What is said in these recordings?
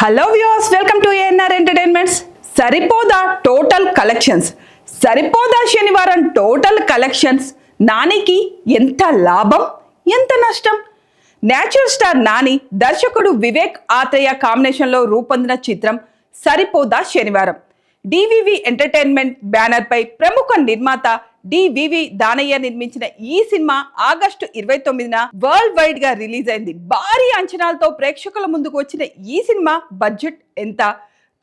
Hello viewers, welcome to ANR entertainments. Saripodhaa total collections, Saripodhaa Sanivaaram total collections. నానికి ఎంత లాభం ఎంత నష్టం? నేచురల్ స్టార్ నాని, దర్శకుడు వివేక్ ఆత్రేయ కాంబినేషన్లో రూపొందిన చిత్రం సరిపోదా శనివారం. డివివి ఎంటర్టైన్మెంట్ బ్యానర్ పై ప్రముఖ నిర్మాత డివివి దానయ్య నిర్మించిన ఈ సినిమా ఆగస్టు 29న వరల్డ్ వైడ్ గా రిలీజ్ అయింది. భారీ అంచనాలతో ప్రేక్షకుల ముందుకు వచ్చిన ఈ సినిమా బడ్జెట్ ఎంత,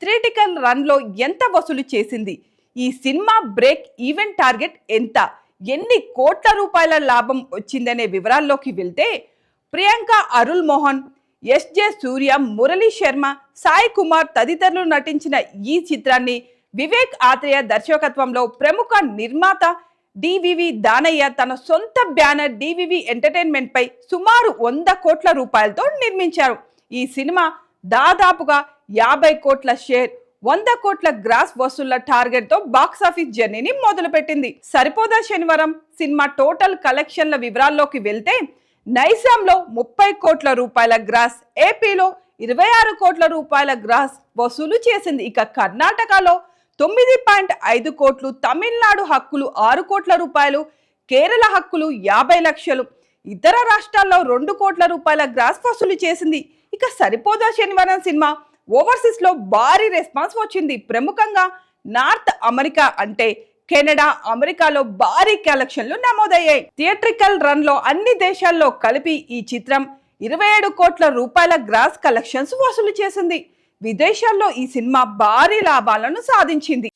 థియేట్రికల్ రన్ లో ఎంత వసూలు చేసింది, ఈ సినిమా బ్రేక్ ఈవెన్ టార్గెట్ ఎంత, ఎన్ని కోట్ల రూపాయల లాభం వచ్చిందనే వివరాల్లోకి వెళ్తే, ప్రియాంక అరుల్ మోహన్, ఎస్జే సూర్య, మురళీ శర్మ, సాయి కుమార్ తదితరులు నటించిన ఈ చిత్రాన్ని వివేక్ ఆత్రేయ దర్శకత్వంలో ప్రముఖ నిర్మాత డివివి దానయ్య తన సొంత బ్యానర్ డివివి ఎంటర్టైన్మెంట్ పై సుమారు 100 కోట్ల రూపాయలతో నిర్మించారు. ఈ సినిమా దాదాపుగా 50 కోట్ల షేర్, 100 కోట్ల గ్రాస్ వసూళ్ల టార్గెట్ తో బాక్సాఫీస్ జర్నీని మొదలుపెట్టింది. సరిపోదా శనివారం సినిమా టోటల్ కలెక్షన్ల వివరాల్లోకి వెళ్తే, నైజాంలో 30 కోట్ల రూపాయల గ్రాస్, ఏపీలో 26 కోట్ల రూపాయల గ్రాస్ వసూలు చేసింది. ఇక కర్ణాటకలో 9.5 కోట్లు, తమిళనాడు హక్కులు 6 కోట్ల రూపాయలు, కేరళ హక్కులు 50 లక్షలు, ఇతర రాష్ట్రాల్లో 2 కోట్ల రూపాయల గ్రాస్ వసూలు చేసింది. ఇక సరిపోదా శనివారం సినిమా ఓవర్సీస్ లో భారీ రెస్పాన్స్ వచ్చింది. ప్రముఖంగా నార్త్ అమెరికా అంటే కెనడా, అమెరికాలో భారీ కలెక్షన్లు నమోదయ్యాయి. థియేట్రికల్ రన్ లో అన్ని దేశాల్లో కలిపి ఈ చిత్రం 27 కోట్ల రూపాయల గ్రాస్ కలెక్షన్స్ వసూలు చేసింది. విదేశాల్లో ఈ సినిమా భారీ లాభాలను సాధించింది.